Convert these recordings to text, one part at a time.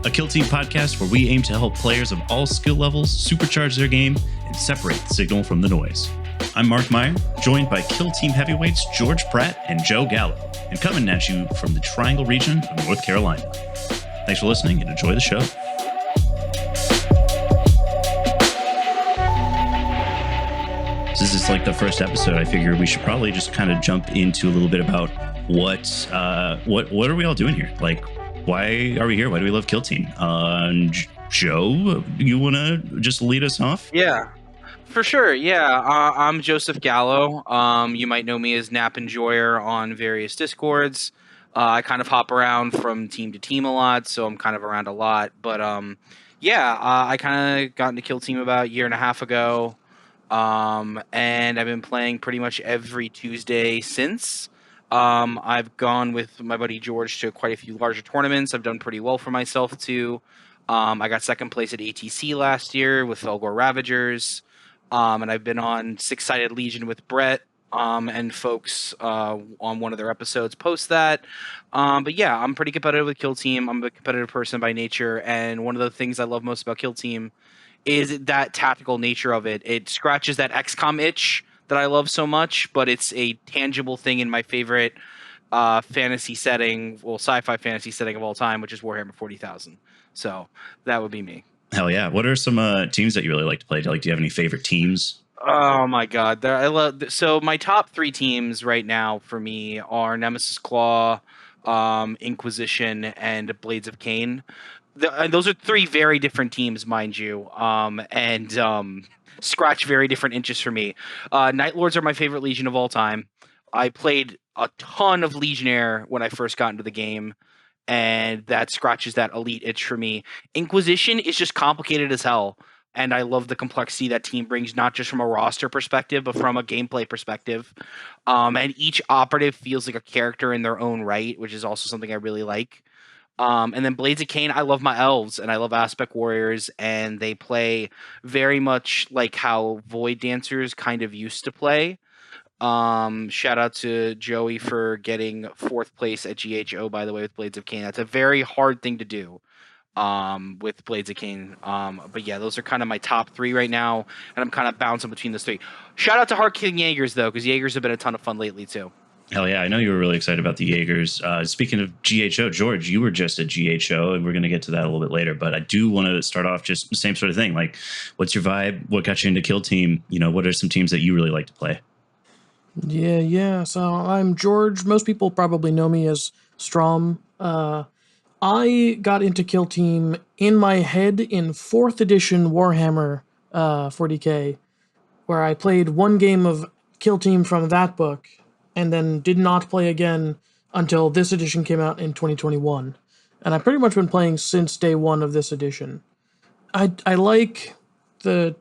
a Kill Team podcast where we aim to help players of all skill levels supercharge their game and separate the signal from the noise. I'm Mark Meyer, joined by Kill Team heavyweights George Pratt and Joe Gallo, and coming at you from the Triangle region of North Carolina. Thanks for listening and enjoy the show. This is like the first episode. I figure we should probably just kind of jump into a little bit about what are we all doing here? Like, why are we here? Why do we love Kill Team? Joe, you want to just lead us off? Yeah, for sure. Yeah, I'm Joseph Gallo. You might know me as Nap Enjoyer on various Discords. I kind of hop around from team to team a lot, so I'm kind of around a lot. But I kind of got into Kill Team about a year and a half ago. And I've been playing pretty much every Tuesday since. I've gone with my buddy George to quite a few larger tournaments. I've done pretty well for myself too. I got second place at ATC last year with Felgor Ravagers. And I've been on Six-Sided Legion with Brett, and folks, on one of their episodes post that. But yeah, I'm pretty competitive with Kill Team. I'm a competitive person by nature. And one of the things I love most about Kill Team is that tactical nature of it. It scratches that XCOM itch that I love so much, but it's a tangible thing in my favorite fantasy setting, well, sci-fi fantasy setting of all time, which is Warhammer 40,000. So that would be me. Hell yeah. What are some teams that you really like to play? Do you have any favorite teams? Oh my God. So my top three teams right now for me are Nemesis Claw, Inquisition, and Blades of Khaine. Those are three very different teams, mind you, and scratch very different inches for me. Night Lords are my favorite Legion of all time. I played a ton of Legionnaire when I first got into the game, and that scratches that elite itch for me. Inquisition is just complicated as hell, and I love the complexity that team brings, not just from a roster perspective, but from a gameplay perspective. And each operative feels like a character in their own right, which is also something I really like. And then Blades of Khaine, I love my elves and I love Aspect Warriors, and they play very much like how Void Dancers kind of used to play. Shout out to Joey for getting 4th place at GHO, by the way, with Blades of Khaine. That's a very hard thing to do with Blades of Khaine. But yeah, those are kind of my top three right now, and I'm kind of bouncing between those three. Shout out to Heart King Jaegers, though, because Jaegers have been a ton of fun lately, too. Hell yeah, I know you were really excited about the Jaegers. Speaking of GHO, George, you were just at GHO, and we're going to get to that a little bit later. But I do want to start off just the same sort of thing. Like, what's your vibe? What got you into Kill Team? You know, what are some teams that you really like to play? Yeah. So I'm George. Most people probably know me as Strom. I got into Kill Team in my head in 4th edition Warhammer 40k, where I played one game of Kill Team from that book, and then did not play again until this edition came out in 2021. And I've pretty much been playing since day one of this edition. I like the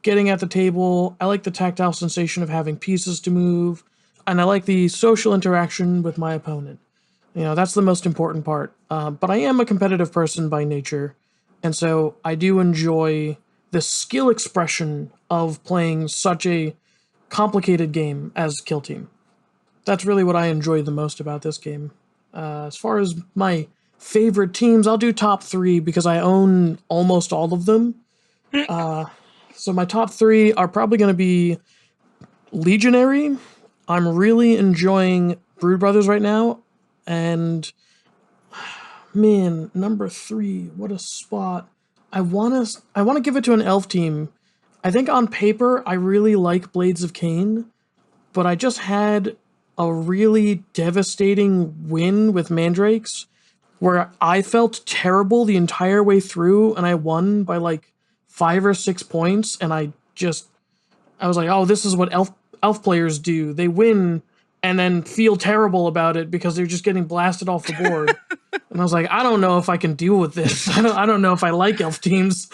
getting at the table, I like the tactile sensation of having pieces to move, and I like the social interaction with my opponent. You know, that's the most important part. But I am a competitive person by nature, and so I do enjoy the skill expression of playing such a complicated game as Kill Team. That's really what I enjoy the most about this game. As far as my favorite teams, I'll do top 3 because I own almost all of them. So my top 3 are probably going to be Legionary. I'm really enjoying Brood Brothers right now. And, man, number 3, what a spot. I want to give it to an elf team. I think on paper, I really like Blades of Khaine, but I just had a really devastating win with Mandrakes where I felt terrible the entire way through, and I won by like 5 or 6 points, and I was like, oh, this is what elf players do. They win and then feel terrible about it because they're just getting blasted off the board. And I was like, I don't know if I can deal with this. I don't know if I like elf teams.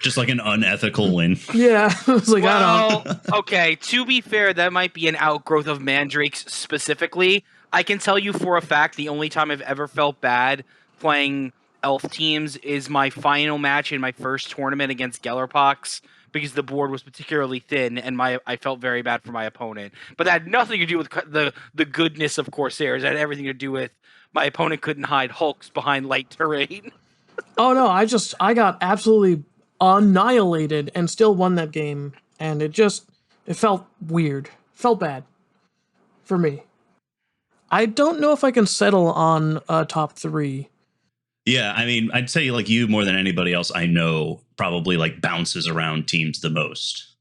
Just like an unethical win. Yeah. I was like, I don't. Okay, to be fair, that might be an outgrowth of Mandrakes specifically. I can tell you for a fact the only time I've ever felt bad playing elf teams is my final match in my first tournament against Gellerpox, because the board was particularly thin and I felt very bad for my opponent. But that had nothing to do with the goodness of Corsairs. It had everything to do with my opponent couldn't hide hulks behind light terrain. Oh no, I got absolutely annihilated and still won that game, and it felt weird, felt bad for me. I don't know if I can settle on a top three. Yeah, I mean, I'd say like you more than anybody else I know probably like bounces around teams the most.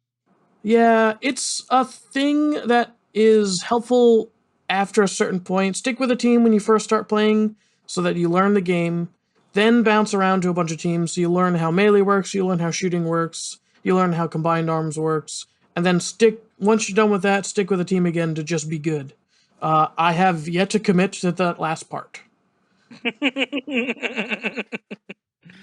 Yeah, it's a thing that is helpful after a certain point. Stick with a team when you first start playing so that you learn the game, then bounce around to a bunch of teams so you learn how melee works, you learn how shooting works, you learn how combined arms works, and then once you're done with that, stick with a team again to just be good. I have yet to commit to that last part.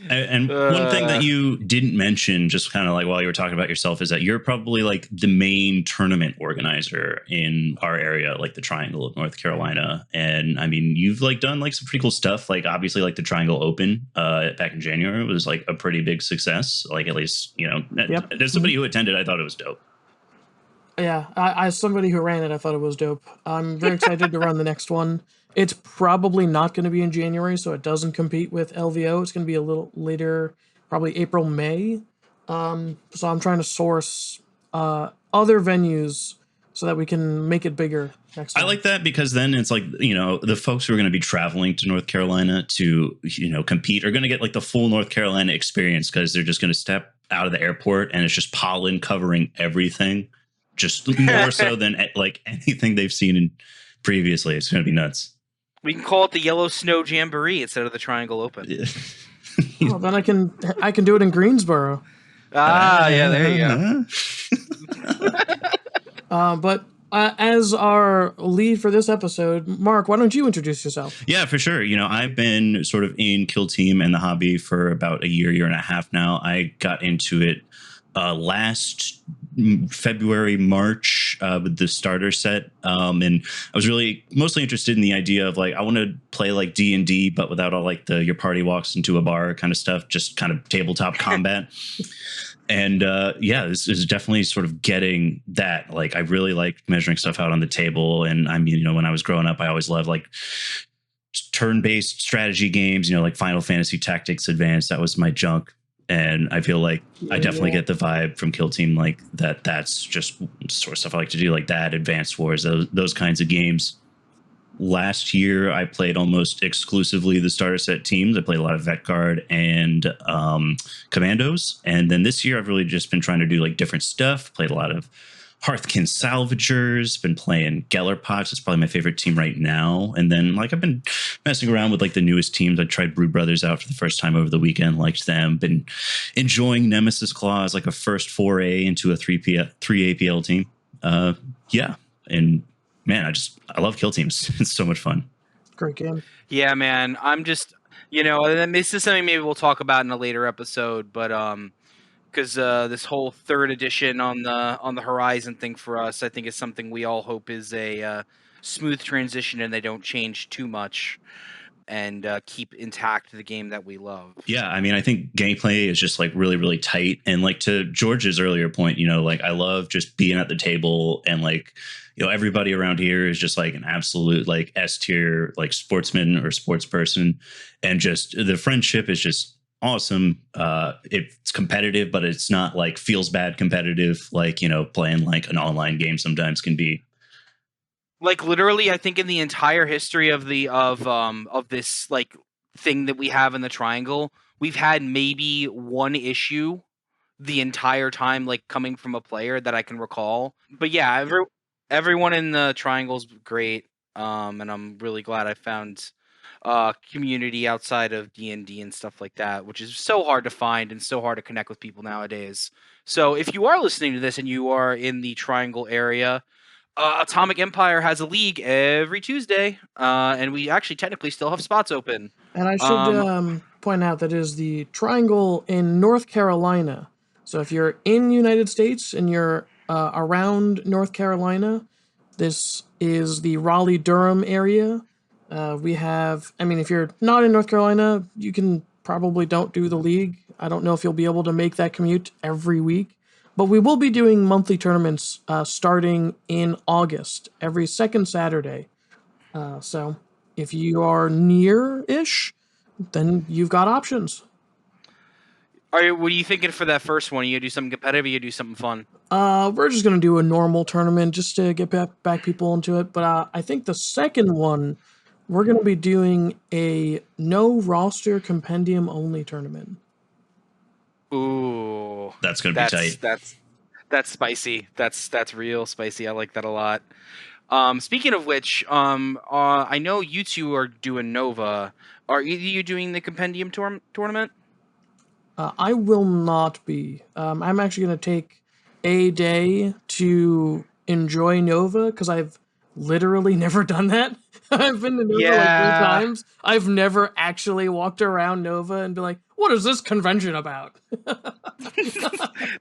And one thing that you didn't mention, just kind of like while you were talking about yourself, is that you're probably like the main tournament organizer in our area, like the Triangle of North Carolina. And I mean, you've like done like some pretty cool stuff. Like obviously, like the Triangle Open back in January was like a pretty big success. Like at least Yep. As somebody who attended, I thought it was dope. Yeah, as somebody who ran it, I thought it was dope. I'm very excited to run the next one. It's probably not going to be in January, so it doesn't compete with LVO. It's going to be a little later, probably April, May. So I'm trying to source other venues so that we can make it bigger next time. I like that because then it's like, the folks who are going to be traveling to North Carolina to, compete are going to get like the full North Carolina experience because they're just going to step out of the airport and it's just pollen covering everything, just more so than like anything they've seen in previously. It's going to be nuts. We can call it the Yellow Snow Jamboree instead of the Triangle Open. Well, then I can do it in Greensboro. Yeah, there you go. But as our lead for this episode, Mark, why don't you introduce yourself? Yeah, for sure. I've been sort of in Kill Team and the hobby for about a year and a half now. I got into it last February, March with the starter set. And I was really mostly interested in the idea of like, I want to play like D&D, but without all like your party walks into a bar kind of stuff, just kind of tabletop combat. And this is definitely sort of getting that. Like, I really like measuring stuff out on the table. And I mean, when I was growing up, I always loved like turn-based strategy games, like Final Fantasy Tactics Advanced. That was my junk. And I feel like I definitely get the vibe from Kill Team, like that's just sort of stuff I like to do, like that, Advanced Wars, those kinds of games. Last year, I played almost exclusively the starter set teams. I played a lot of Vet Guard and Commandos. And then this year, I've really just been trying to do like different stuff. Played a lot of Hearthkin Salvagers, been playing Gellerpox. It's probably my favorite team right now. And then like I've been messing around with like the newest teams. I tried Brood Brothers out for the first time over the weekend, liked them. Been enjoying Nemesis Claw as like a first foray into a 3 APL team. And man, I love Kill Teams. It's so much fun. Great game. Yeah, man. I'm just, this is something maybe we'll talk about in a later episode, but because this whole third edition on the horizon thing for us, I think is something we all hope is a smooth transition and they don't change too much and keep intact the game that we love. Yeah, I mean, I think gameplay is just like really, really tight. And like to George's earlier point, like I love just being at the table and like, everybody around here is just like an absolute like S tier, like sportsman or sports person. And just the friendship is just awesome. It's competitive, but it's not like feels bad competitive, like, playing like an online game sometimes can be. Like literally, I think in the entire history of this like thing that we have in the Triangle, we've had maybe one issue the entire time, like coming from a player that I can recall. But yeah, everyone in the Triangle's great, and I'm really glad I found community outside of D&D and stuff like that, which is so hard to find and so hard to connect with people nowadays. So if you are listening to this and you are in the Triangle area, Atomic Empire has a league every Tuesday, and we actually technically still have spots open. And I should point out that it is the Triangle in North Carolina. So if you're in the United States and you're around North Carolina, this is the Raleigh-Durham area. If you're not in North Carolina, you can probably don't do the league. I don't know if you'll be able to make that commute every week. But we will be doing monthly tournaments starting in August, every second Saturday. So if you are near-ish, then you've got options. What are you thinking for that first one? Are you gonna do something competitive? Or you do something fun? We're just gonna do a normal tournament just to get back people into it. But I think the second one, we're gonna be doing a no roster compendium only tournament. Ooh, That's going to be tight. That's spicy. That's real spicy. I like that a lot. Speaking of which, I know you two are doing Nova. Are either you doing the compendium tournament? I will not be. I'm actually gonna take a day to enjoy Nova because I've literally never done that. I've been to Nova like 3 times. I've never actually walked around Nova and be like, "What is this convention about?"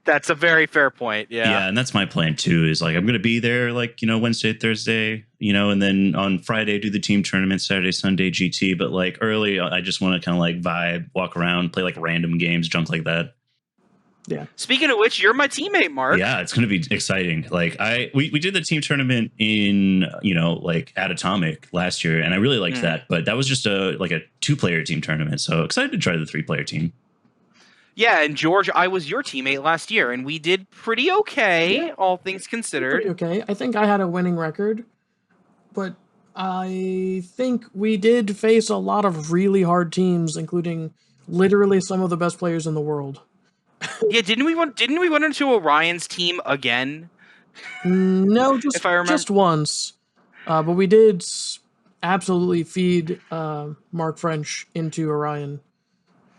That's a very fair point. Yeah, and that's my plan too. Is like I'm going to be there, like Wednesday, Thursday, and then on Friday do the team tournament, Saturday, Sunday GT. But like early, I just want to kind of like vibe, walk around, play like random games, junk like that. Yeah. Speaking of which, you're my teammate, Mark. Yeah, it's going to be exciting. Like we did the team tournament in like at Atomic last year, and I really liked that. But that was just a 2-player team tournament. So excited to try the 3-player team. Yeah, and George, I was your teammate last year, and we did pretty okay, all things considered. Pretty okay. I think I had a winning record, but I think we did face a lot of really hard teams, including literally some of the best players in the world. Yeah, didn't we run into Orion's team again? No, If I remember, just once. But we did absolutely feed Mark French into Orion.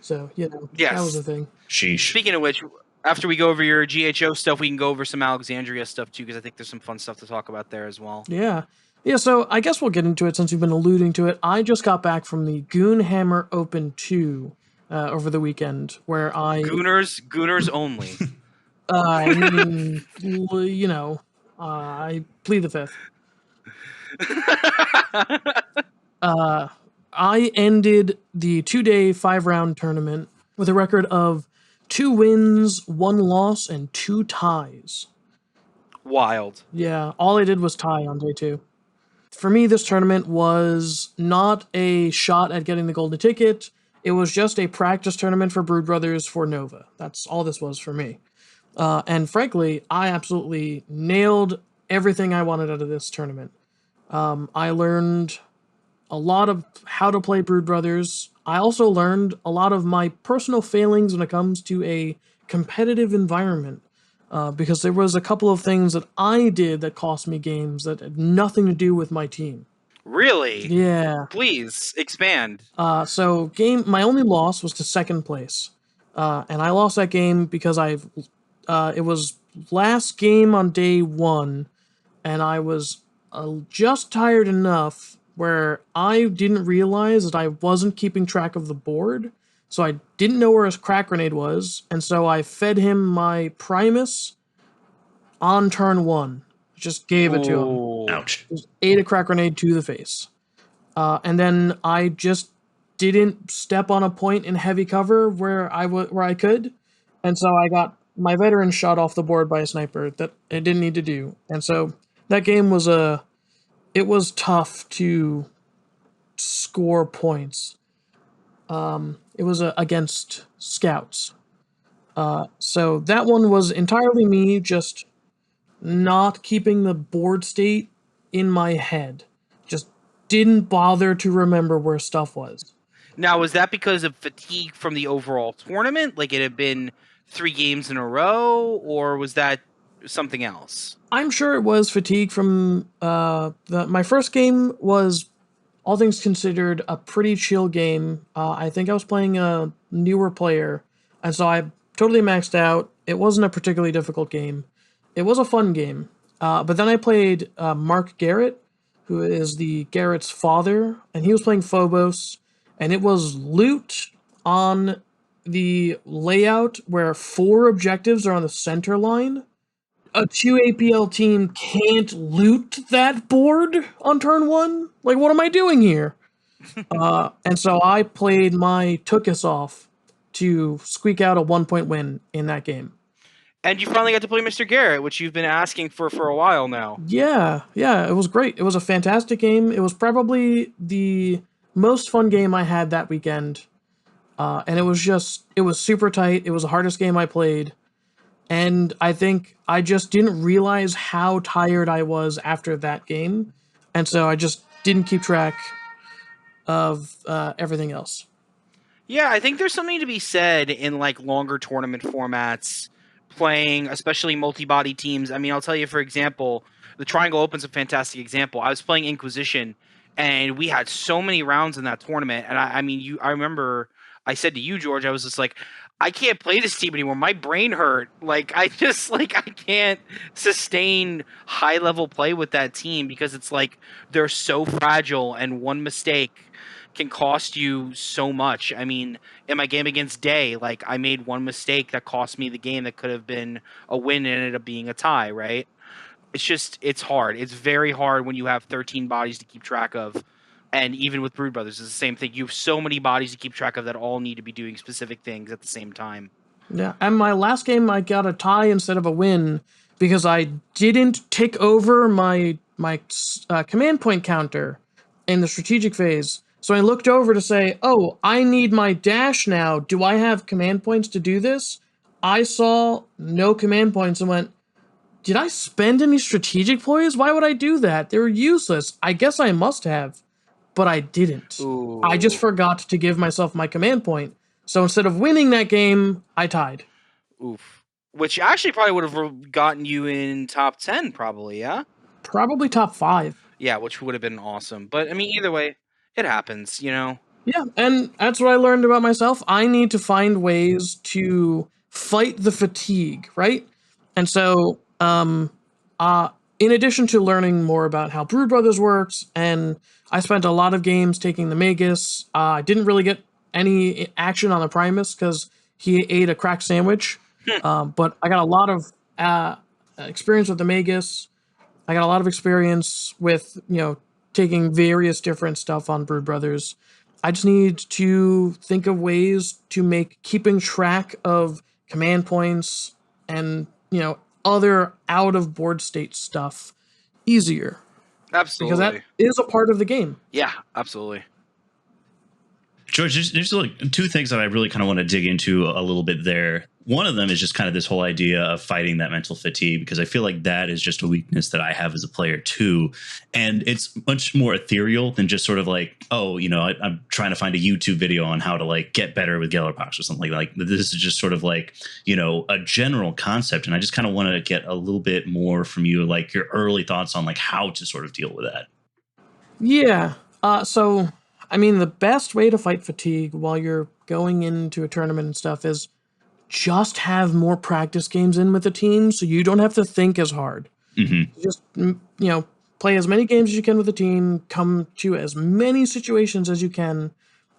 So, yes. that was the thing. Sheesh. Speaking of which, after we go over your GHO stuff, we can go over some Alexandria stuff too, because I think there's some fun stuff to talk about there as well. Yeah. Yeah, so I guess we'll get into it since you've been alluding to it. I just got back from the Goonhammer Open 2 over the weekend, where I... Gooners only. I mean, I plead the fifth. I ended the 2-day 5-round tournament with a record of 2 wins, 1 loss, and 2 ties. Wild. Yeah, all I did was tie on day 2. For me, this tournament was not a shot at getting the golden ticket. It was just a practice tournament for Brood Brothers for Nova. That's all this was for me. And frankly, I absolutely nailed everything I wanted out of this tournament. I learned a lot of how to play Brood Brothers. I also learned a lot of my personal failings when it comes to a competitive environment. Because there was a couple of things that I did that cost me games that had nothing to do with my team. Really? Yeah. Please expand. So my only loss was to 2nd place. And I lost that game because it was last game on day 1, and I was just tired enough where I didn't realize that I wasn't keeping track of the board. So I didn't know where his crack grenade was, and so I fed him my Primus on turn 1. Just gave it to him. Ouch. Just ate a crack grenade to the face. And then I just didn't step on a point in heavy cover where I could, and so I got my veteran shot off the board by a sniper that it didn't need to do. And so that game was it was tough to score points. It was against scouts. So that one was entirely me just not keeping the board state in my head. Just didn't bother to remember where stuff was. Now, was that because of fatigue from the overall tournament? Like it had been 3 games in a row, or was that something else? I'm sure it was fatigue from my first game was, all things considered, a pretty chill game. I think I was playing a newer player, and so I totally maxed out. It wasn't a particularly difficult game. It was a fun game. But then I played Mark Garrett, who is the Garrett's father, and he was playing Phobos, and it was loot on the layout where 4 objectives are on the center line. A 2 APL team can't loot that board on turn 1? Like, what am I doing here? And so I played my Tookus off to squeak out a 1-point win in that game. And you finally got to play Mr. Garrett, which you've been asking for a while now. Yeah, it was great. It was a fantastic game. It was probably the most fun game I had that weekend. And it was super tight. It was the hardest game I played. And I think I just didn't realize how tired I was after that game. And so I just didn't keep track of everything else. Yeah, I think there's something to be said in like longer tournament formats, playing especially multi-body teams. I mean, I'll tell you, for example, the Triangle Open's a fantastic example. I was playing Inquisition, and we had so many rounds in that tournament. And I mean, I remember I said to you, George, I was just like, I can't play this team anymore. My brain hurt. Like, I just like I can't sustain high level play with that team because it's like they're so fragile, and one mistake can cost you so much. I mean, in my game against Day, like I made one mistake that cost me the game that could have been a win and ended up being a tie, right? It's hard. It's very hard when you have 13 bodies to keep track of. And even with Brood Brothers, it's the same thing. You have so many bodies to keep track of that all need to be doing specific things at the same time. Yeah, and my last game I got a tie instead of a win because I didn't take over my command point counter in the strategic phase. So I looked over to say, "Oh, I need my dash now. Do I have command points to do this?" I saw no command points and went, "Did I spend any strategic points? Why would I do that? They're useless. I guess I must have." But I didn't. Ooh. I just forgot to give myself my command point. So instead of winning that game, I tied. Oof. Which actually probably would have gotten you in top 10, probably, yeah? Probably top 5. Yeah, which would have been awesome. But, I mean, either way, it happens, you know? Yeah, and that's what I learned about myself. I need to find ways to fight the fatigue, right? And so, in addition to learning more about how Brood Brothers works, and I spent a lot of games taking the Magus. I didn't really get any action on the Primus because he ate a cracked sandwich. But I got a lot of experience with the Magus. I got a lot of experience with, taking various different stuff on Brood Brothers. I just need to think of ways to make keeping track of command points and, other out of board state stuff easier. Because that Absolutely. is a part of the game. Yeah, absolutely. George, there's like two things that I really kind of want to dig into a little bit there. One of them is just kind of this whole idea of fighting that mental fatigue, because I feel like that is just a weakness that I have as a player too. And it's much more ethereal than just sort of like, oh, I'm trying to find a YouTube video on how to like get better with Gellerpox or something like that. This is just sort of like, a general concept. And I just kind of want to get a little bit more from you, like your early thoughts on like how to sort of deal with that. Yeah. So, I mean, the best way to fight fatigue while you're going into a tournament and stuff is just have more practice games in with the team so you don't have to think as hard. Mm-hmm. Just, play as many games as you can with the team, come to as many situations as you can,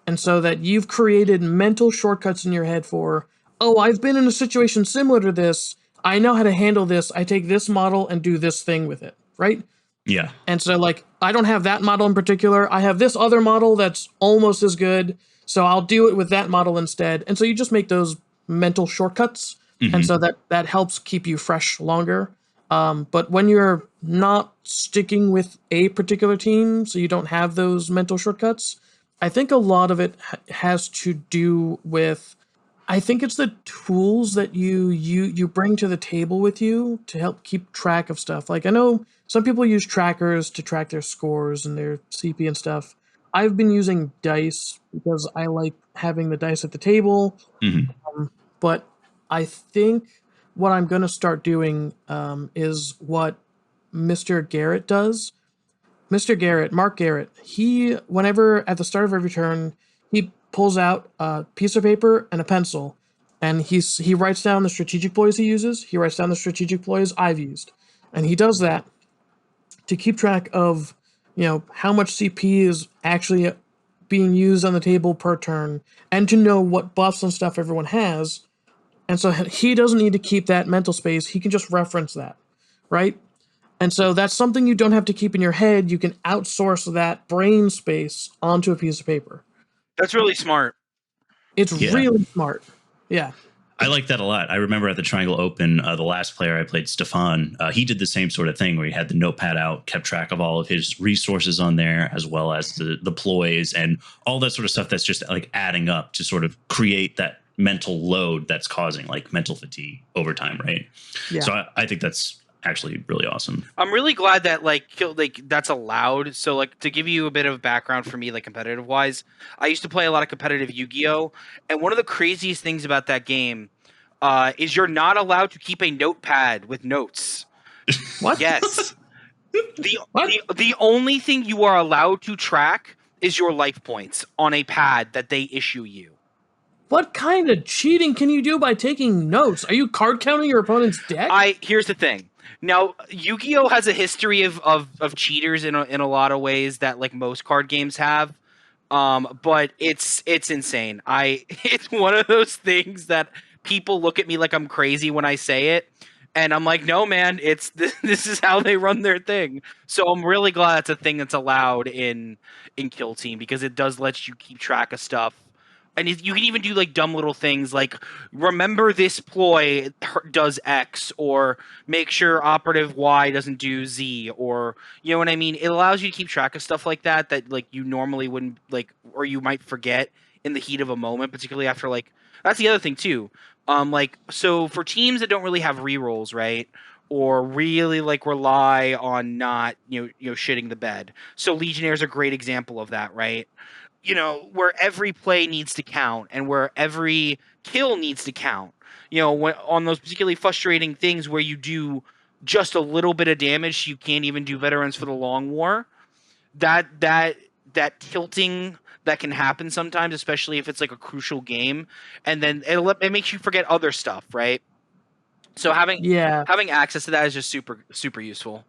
and so that you've created mental shortcuts in your head for, oh, I've been in a situation similar to this. I know how to handle this. I take this model and do this thing with it, right? Yeah. And so, like, I don't have that model in particular. I have this other model that's almost as good, so I'll do it with that model instead. And so you just make those mental shortcuts, and so that helps keep you fresh longer. But when you're not sticking with a particular team, so you don't have those mental shortcuts, I think a lot of it has to do with, I think it's the tools that you bring to the table with you to help keep track of stuff. Like, I know some people use trackers to track their scores and their CP and stuff. I've been using dice because I like having the dice at the table. But I think what I'm going to start doing is what Mr. Garrett does. Mr. Garrett, Mark Garrett, whenever at the start of every turn, he pulls out a piece of paper and a pencil, and he writes down the strategic ploys he uses. He writes down the strategic ploys I've used, and he does that to keep track of, how much CP is actually being used on the table per turn, and to know what buffs and stuff everyone has. And so he doesn't need to keep that mental space. He can just reference that, right? And so that's something you don't have to keep in your head. You can outsource that brain space onto a piece of paper. That's really smart. It's really smart. Yeah. I like that a lot. I remember at the Triangle Open, the last player I played, Stefan, he did the same sort of thing where he had the notepad out, kept track of all of his resources on there, as well as the ploys and all that sort of stuff that's just like adding up to sort of create that mental load that's causing like mental fatigue over time, right? Yeah. So I think that's actually really awesome. I'm really glad that like that's allowed. So like to give you a bit of background for me, like competitive wise, I used to play a lot of competitive Yu-Gi-Oh, and one of the craziest things about that game is you're not allowed to keep a notepad with notes. What? Yes. What? The only thing you are allowed to track is your life points on a pad that they issue you. What kind of cheating can you do by taking notes? Are you card counting your opponent's deck? Here's the thing. Now, Yu-Gi-Oh has a history of cheaters in a lot of ways that like most card games have. But it's insane. It's one of those things that people look at me like I'm crazy when I say it, and I'm like, no, man, it's this is how they run their thing. So I'm really glad it's a thing that's allowed in Kill Team because it does let you keep track of stuff. And you can even do like dumb little things like remember this ploy does X, or make sure operative Y doesn't do Z, or you know what I mean. It allows you to keep track of stuff like that like you normally wouldn't like, or you might forget in the heat of a moment, particularly after like that's the other thing too. Like so for teams that don't really have rerolls, right? Or really like rely on not shitting the bed. So Legionnaire is a great example of that, right? Where every play needs to count and where every kill needs to count. On those particularly frustrating things where you do just a little bit of damage, so you can't even do veterans for the long war. That tilting that can happen sometimes, especially if it's like a crucial game, and then it makes you forget other stuff, right? So having access to that is just super super useful.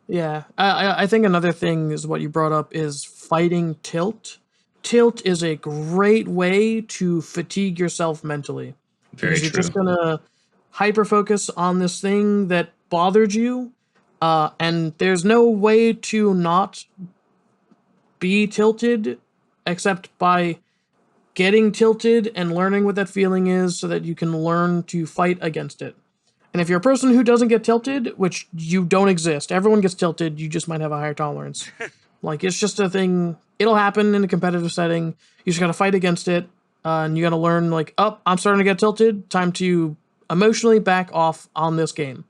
Yeah, I think another thing is what you brought up is fighting tilt. Tilt is a great way to fatigue yourself mentally. Very Because you're true. just gonna hyper focus on this thing that bothered you, and there's no way to not be tilted except by getting tilted and learning what that feeling is so that you can learn to fight against it. And if you're a person who doesn't get tilted, which you don't exist, everyone gets tilted, you just might have a higher tolerance. Like, it's just a thing, it'll happen in a competitive setting. You just gotta fight against it, and you gotta learn, like, oh, I'm starting to get tilted, time to emotionally back off on this game.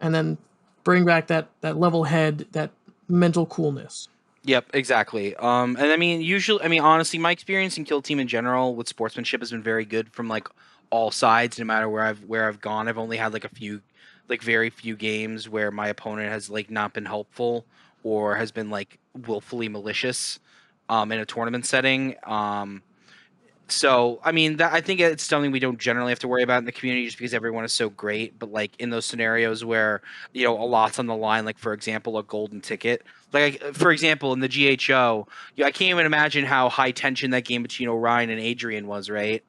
And then bring back that level head, that mental coolness. Yep, exactly. And I mean, honestly, my experience in Kill Team in general with sportsmanship has been very good from like all sides. No matter where I've gone, I've only had like very few games where my opponent has like not been helpful or has been like willfully malicious, in a tournament setting. So I mean, I think it's something we don't generally have to worry about in the community just because everyone is so great. But like in those scenarios where a lot's on the line, like for example, a golden ticket. Like for example, in the GHO, I can't even imagine how high tension that game between Orion and Adrian was. Right?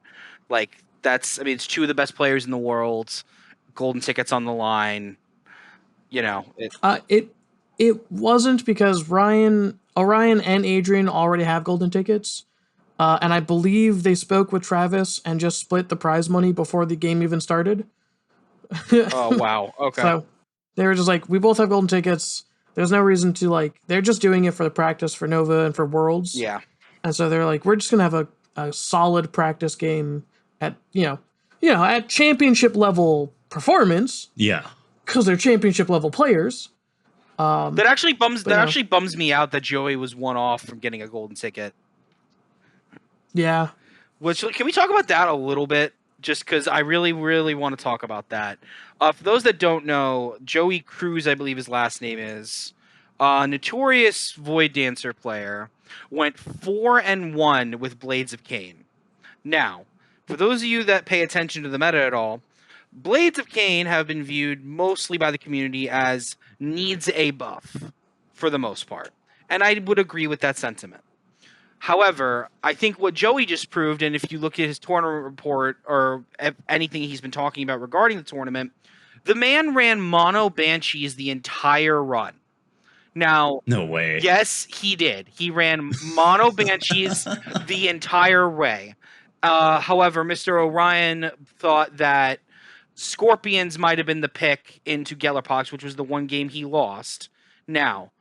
Like it's two of the best players in the world. Golden tickets on the line. It wasn't because Orion and Adrian already have golden tickets. And I believe they spoke with Travis and just split the prize money before the game even started. Oh, wow. Okay. So they were just like, we both have golden tickets. There's no reason to like, they're just doing it for the practice for Nova and for Worlds. Yeah. And so they're like, we're just going to have a solid practice game at, at championship level performance. Yeah. Because they're championship level players. That actually bums me out that Joey was one off from getting a golden ticket. Yeah. Can we talk about that a little bit? Just because I really, really want to talk about that. For those that don't know, Joey Cruz, I believe his last name is, notorious Void Dancer player, went 4-1 with Blades of Khaine. Now, for those of you that pay attention to the meta at all, Blades of Khaine have been viewed mostly by the community as needs a buff, for the most part. And I would agree with that sentiment. However, I think what Joey just proved, and if you look at his tournament report or anything he's been talking about regarding the tournament, the man ran mono Banshees the entire run. Now, no way. Yes, he did. He ran mono Banshees the entire way. However, Mr. Orion thought that Scorpions might have been the pick into Gellerpox, which was the one game he lost. Now,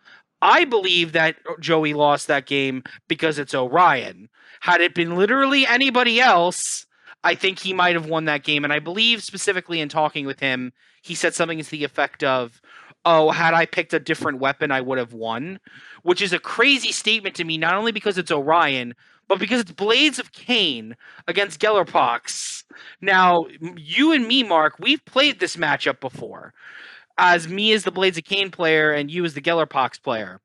I believe that Joey lost that game because it's Orion. Had it been literally anybody else, I think he might have won that game. And I believe specifically in talking with him, he said something to the effect of, "Oh, had I picked a different weapon, I would have won," which is a crazy statement to me, not only because it's Orion, but because it's Blades of Khaine against Gellerpox. Now, you and me, Mark, we've played this matchup before. As me as the Blades of Khaine player and you as the Gellerpox player.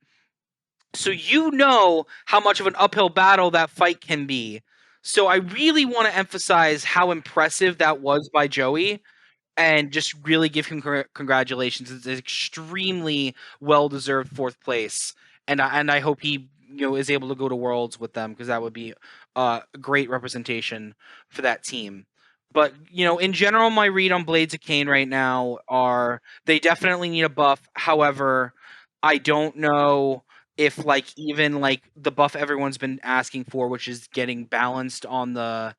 So you know how much of an uphill battle that fight can be. So I really want to emphasize how impressive that was by Joey and just really give him congratulations. It's extremely well-deserved fourth place. And I hope he is able to go to Worlds with them, because that would be a great representation for that team. But in general, my read on Blades of Khaine right now are they definitely need a buff. However, I don't know if even the buff everyone's been asking for, which is getting balanced on the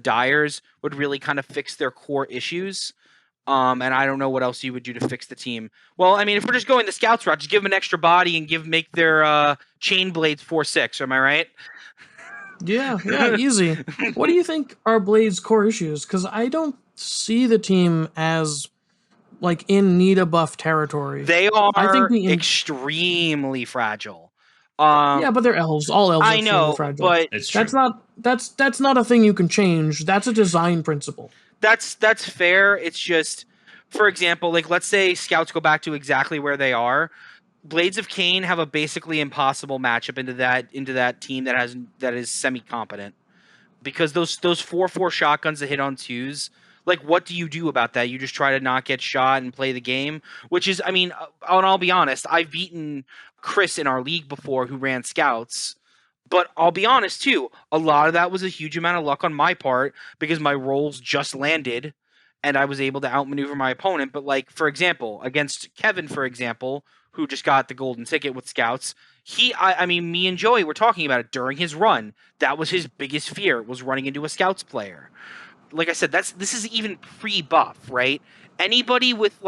dyers, would really kind of fix their core issues. And I don't know what else you would do to fix the team. Well, I mean, if we're just going the scouts route, just give them an extra body and make their chain blades 4/6. Am I right? Yeah, easy. What do you think are Blade's core issues? Because I don't see the team as in need of buff territory. They I think are the extremely fragile. yeah, but they're elves. All elves are I know, extremely fragile. but It's true. That's not a thing you can change. That's a design principle. that's fair. It's just, for example, let's say scouts go back to exactly where they are. Blades of Khaine have a basically impossible matchup into that team that is semi-competent, because those 4/4 shotguns that hit on twos, what do you do about that? You just try to not get shot and play the game, which is, I mean, and I'll be honest, I've beaten Chris in our league before who ran scouts, but I'll be honest too, a lot of that was a huge amount of luck on my part, because my rolls just landed and I was able to outmaneuver my opponent. But for example, against Kevin, for example, who just got the golden ticket with scouts, I mean, me and Joey were talking about it during his run. That was his biggest fear, was running into a scouts player. Like I said, this is even pre-buff, right? Anybody with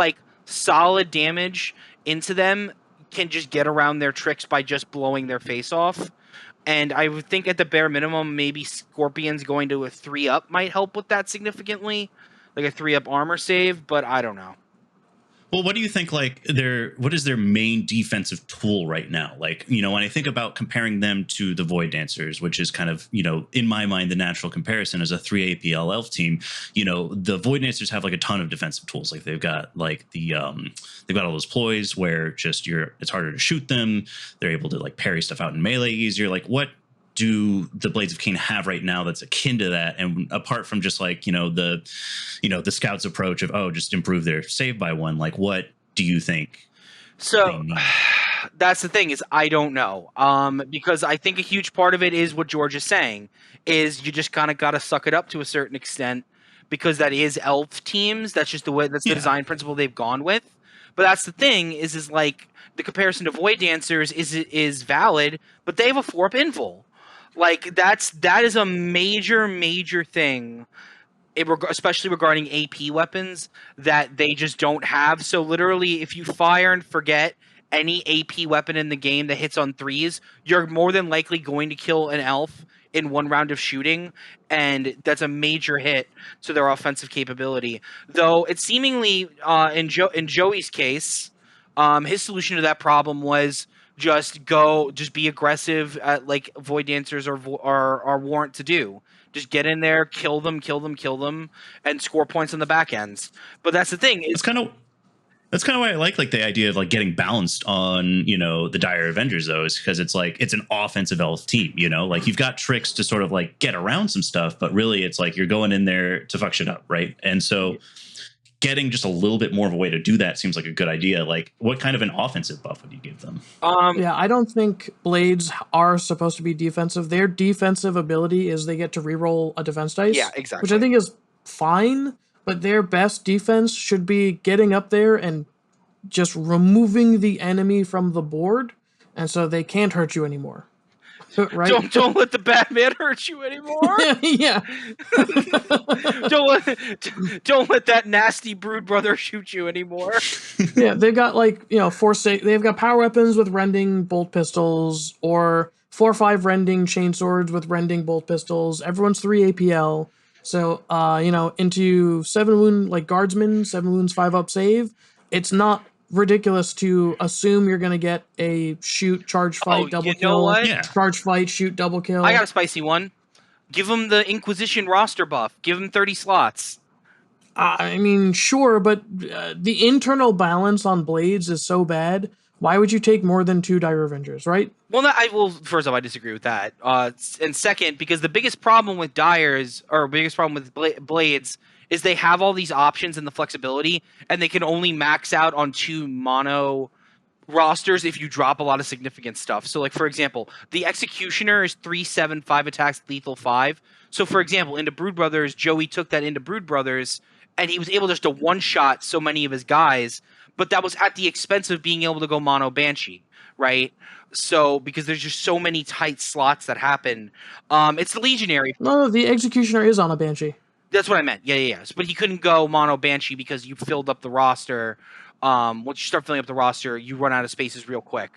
solid damage into them can just get around their tricks by just blowing their face off. And I would think at the bare minimum, maybe Scorpions going to a 3-up might help with that significantly, like a 3-up armor save, but I don't know. Well, what do you think, what is their main defensive tool right now? When I think about comparing them to the Void Dancers, which is kind of, in my mind, the natural comparison as a 3 APL elf team, the Void Dancers have a ton of defensive tools. They've got they've got all those ploys where just it's harder to shoot them. They're able to parry stuff out in melee easier. What do the Blades of Khaine have right now that's akin to that? And apart from just the scouts approach of, just improve their save by one, what do you think? So that's the thing, is I don't know. Because I think a huge part of it is what George is saying, is you just kind of got to suck it up to a certain extent, because that is elf teams. That's just the way, that's the design principle they've gone with. But that's the thing is the comparison to Void Dancers is valid, but they have a 4-up invul. That is a major thing, especially regarding AP weapons, that they just don't have. So literally, if you fire and forget any AP weapon in the game that hits on 3s, you're more than likely going to kill an elf in one round of shooting, and that's a major hit to their offensive capability. Though it seemingly, in Joey's case, his solution to that problem was just be aggressive at Void Dancers are warrant to do. Just get in there, kill them, and score points on the back ends. But that's the thing. That's kind of why I like the idea of getting balanced on the Dire Avengers, though, is because it's it's an offensive elf team. You've got tricks to sort of get around some stuff, but really it's you're going in there to fuck shit up, right? And so getting just a little bit more of a way to do that seems like a good idea. What kind of an offensive buff would you give them? Yeah, I don't think Blades are supposed to be defensive. Their defensive ability is they get to reroll a defense dice. Yeah, exactly. Which I think is fine, but their best defense should be getting up there and just removing the enemy from the board, and so they can't hurt you anymore. Right? Don't let the Batman hurt you anymore. Yeah. don't let that nasty Brood Brother shoot you anymore. Yeah, they've got like, they've got power weapons with rending bolt pistols, or 4 or 5 rending chainswords with rending bolt pistols. Everyone's 3 APL. So into 7 wound, like guardsmen, 7 wounds, 5 up save. It's not ridiculous to assume you're gonna get a shoot, charge fight, double you kill. know what? Yeah. Charge fight, shoot, double kill. I got a spicy one. Give him the Inquisition roster buff. Give him 30 slots. I mean, sure, but the internal balance on Blades is so bad. Why would you take more than 2 Dire Avengers, right? Well, first off, I disagree with that. And second, because the biggest problem with Dyers, or biggest problem with Blades, is they have all these options and the flexibility, and they can only max out on 2 mono rosters if you drop a lot of significant stuff. So, like, for example, the Executioner is 3/7, 5 attacks, lethal 5. So, for example, into Brood Brothers, Joey took that into Brood Brothers, and he was able just to one-shot so many of his guys, but that was at the expense of being able to go mono Banshee, right? So, because there's just so many tight slots that happen. It's the Legionary. No, the Executioner is on a Banshee. That's what I meant. Yeah. But he couldn't go mono Banshee because you filled up the roster. Once you start filling up the roster, you run out of spaces real quick.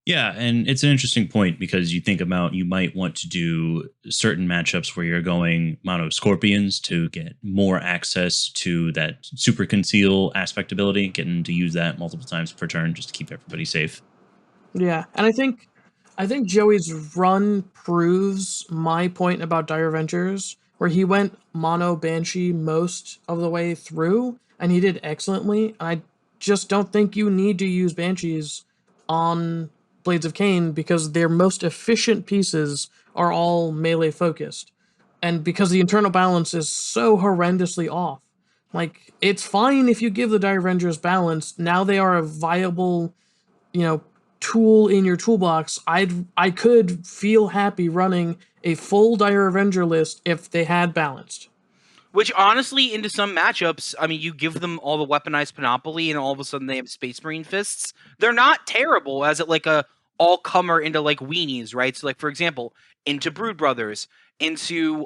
Yeah, and it's an interesting point because you think about you might want to do certain matchups where you're going mono Scorpions to get more access to that super conceal aspect ability, getting to use that multiple times per turn just to keep everybody safe. Yeah, and I think Joey's run proves my point about Dire Avengers, where he went mono Banshee most of the way through, and he did excellently. I just don't think you need to use Banshees on Blades of Khaine because their most efficient pieces are all melee focused. And because the internal balance is so horrendously off. Like, it's fine if you give the Dire Avengers balance. Now they are a viable, tool in your toolbox. I could feel happy running a full Dire Avenger list if they had balanced. Which, honestly, into some matchups, I mean, you give them all the weaponized Panoply, and all of a sudden they have Space Marine fists. They're not terrible as like a all-comer into, like, weenies, right? So, like, for example, into Brood Brothers, into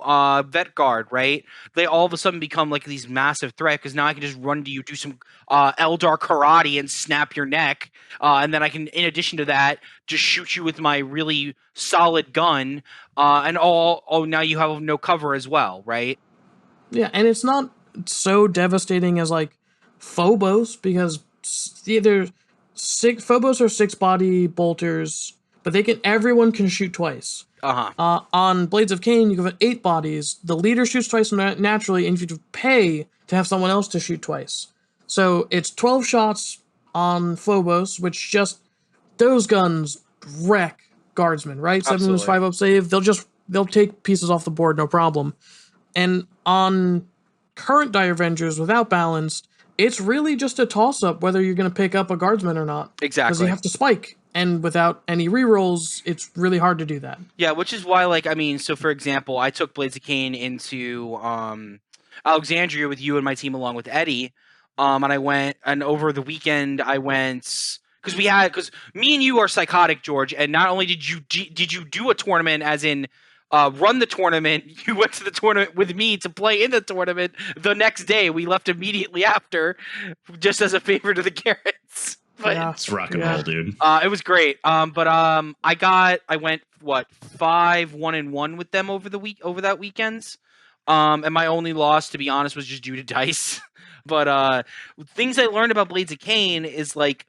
Vet Guard, right? They all of a sudden become, like, these massive threat, because now I can just run to you, do some Eldar Karate, and snap your neck. And then I can, in addition to that, just shoot you with my really solid gun. And now you have no cover as well, right? Yeah, and it's not so devastating as like Phobos, because either Phobos are 6 body bolters, but everyone can shoot twice. On Blades of Khaine, you have 8 bodies. The leader shoots twice naturally, and you have to pay to have someone else to shoot twice. So it's 12 shots on Phobos, which just, those guns wreck guardsmen, right? 7 moves, 5 up save. They'll take pieces off the board, no problem. And on current Dire Avengers without balanced, it's really just a toss-up whether you're going to pick up a guardsman or not. Exactly. Because you have to spike, and without any rerolls, it's really hard to do that. Yeah, which is why, like, I mean, so for example, I took Blades of Khaine into Alexandria with you and my team along with Eddie, and I went, and over the weekend I went, because me and you are psychotic, George, and not only did you do a tournament, as in run the tournament, you went to the tournament with me to play in the tournament the next day. We left immediately after, just as a favor to the Garretts. But Yeah. It's rock and roll, dude. it was great. I went 5-1-1 with them over that weekends. And my only loss, to be honest, was just due to dice. But things I learned about Blades of Khaine is, like,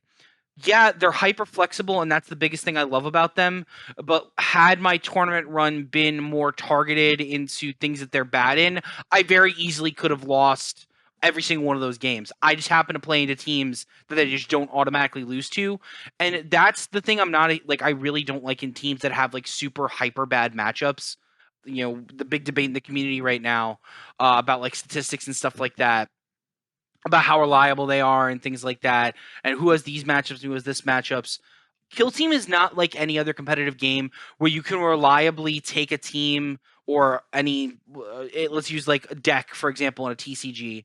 yeah, they're hyper flexible, and that's the biggest thing I love about them. But had my tournament run been more targeted into things that they're bad in, I very easily could have lost every single one of those games. I just happen to play into teams that they just don't automatically lose to. And that's the thing I really don't like in teams that have, like, super hyper bad matchups. You know, the big debate in the community right now about, like, statistics and stuff like that, about how reliable they are and things like that, and who has these matchups and who has this matchups. Kill Team is not like any other competitive game where you can reliably take a team or any, let's use like a deck, for example, in a TCG,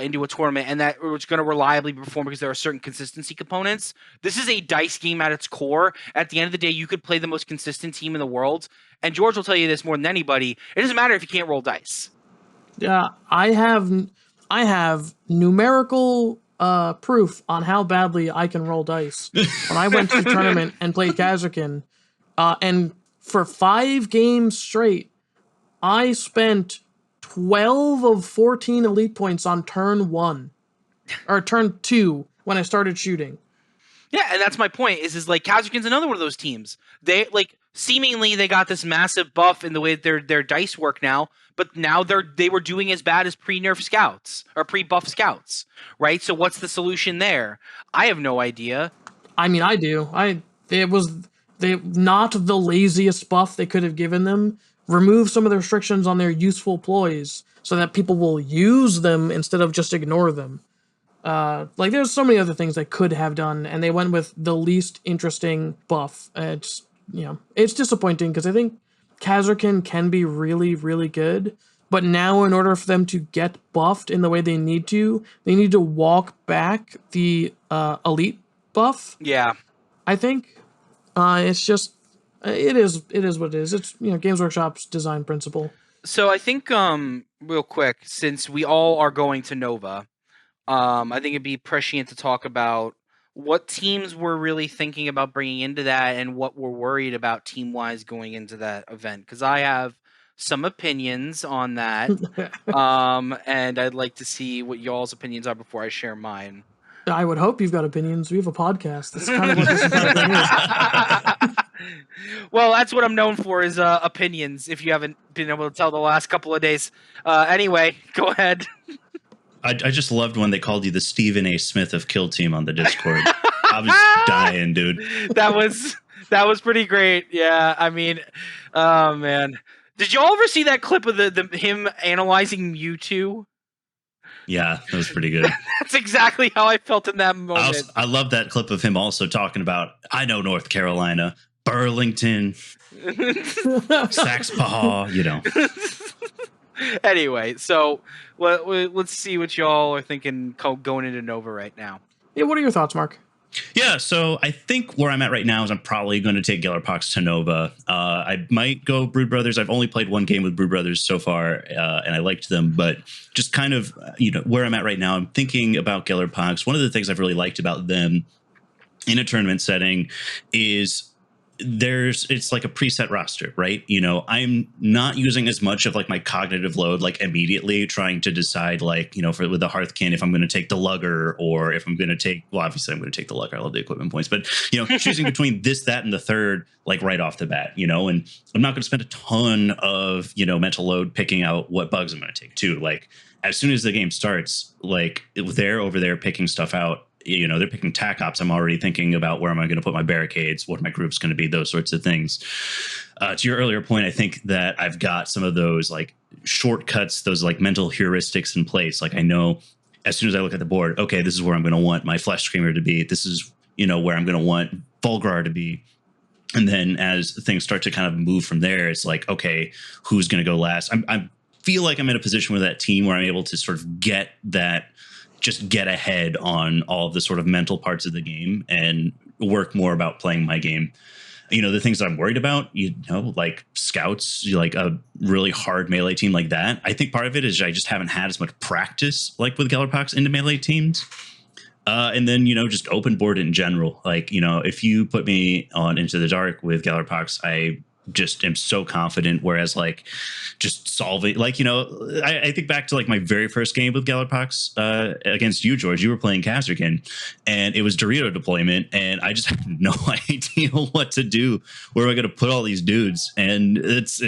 into a tournament, and that it's going to reliably perform because there are certain consistency components. This is a dice game at its core. At the end of the day, you could play the most consistent team in the world, and George will tell you this more than anybody. It doesn't matter if you can't roll dice. Yeah, I have numerical proof on how badly I can roll dice. When I went to the tournament and played Kazakin, and for 5 games straight, I spent 12 of 14 elite points on turn 1 or turn 2 when I started shooting. Yeah, and that's my point. Is like Kazakin's another one of those teams. They like seemingly they got this massive buff in the way that their dice work now, but now they were doing as bad as pre-nerf scouts or pre-buff scouts, right? So what's the solution there? I have no idea. I mean, I do. It was not the laziest buff they could have given them. Remove some of the restrictions on their useful ploys so that people will use them instead of just ignore them. Like there's so many other things they could have done, and they went with the least interesting buff. It's it's disappointing because I think Kazakin can be really, really good, but now in order for them to get buffed in the way they need to walk back the elite buff. Yeah, I think it's just it is what it is. It's Games Workshop's design principle. So I think real quick, since we all are going to Nova, I think it'd be prescient to talk about what teams we're really thinking about bringing into that and what we're worried about team-wise going into that event. Because I have some opinions on that, and I'd like to see what y'all's opinions are before I share mine. I would hope you've got opinions. We have a podcast. That's kind of what this entire thing is. Well, that's what I'm known for is opinions, if you haven't been able to tell the last couple of days. Anyway, go ahead. I just loved when they called you the Stephen A. Smith of Kill Team on the Discord. I was dying, dude. That was pretty great. Yeah, I mean, oh man, did y'all ever see that clip of the him analyzing Mewtwo? Yeah, that was pretty good. That's exactly how I felt in that moment. I love that clip of him also talking about, I know North Carolina, Burlington, Saxpahaw, Anyway, so let's see what y'all are thinking going into Nova right now. Yeah, what are your thoughts, Mark? Yeah, so I think where I'm at right now is I'm probably going to take Gellerpox to Nova. I might go Brood Brothers. I've only played one game with Brood Brothers so far, and I liked them. But just kind of, where I'm at right now, I'm thinking about Gellerpox. One of the things I've really liked about them in a tournament setting is it's like a preset roster, right? I'm not using as much of like my cognitive load, like immediately trying to decide like, with the Hearthkin, if I'm going to take the Lugger or if I'm going to take, well, obviously I'm going to take the Lugger. I love the equipment points, but choosing between this, that, and the third, like right off the bat, and I'm not going to spend a ton of, mental load picking out what bugs I'm going to take too. Like as soon as the game starts, like they're over there picking stuff out. They're picking tac ops. I'm already thinking about where am I going to put my barricades? What are my groups going to be? Those sorts of things. To your earlier point, I think that I've got some of those like shortcuts, those like mental heuristics in place. Like I know as soon as I look at the board, okay, this is where I'm going to want my Flesh Screamer to be. This is, where I'm going to want Fulgrar to be. And then as things start to kind of move from there, it's like, okay, who's going to go last? I feel like I'm in a position with that team where I'm able to sort of get ahead on all of the sort of mental parts of the game and work more about playing my game. The things that I'm worried about, like scouts, like a really hard melee team like that. I think part of it is I just haven't had as much practice like with Gellerpox into melee teams. And then, just open board in general. Like, if you put me on Into the Dark with Gellerpox, I just am so confident. Whereas like just solving, like, I think back to like my very first game with Gellerpox against you, George. You were playing Kazakin and it was Dorito deployment. And I just had no idea what to do. Where am I going to put all these dudes? And it's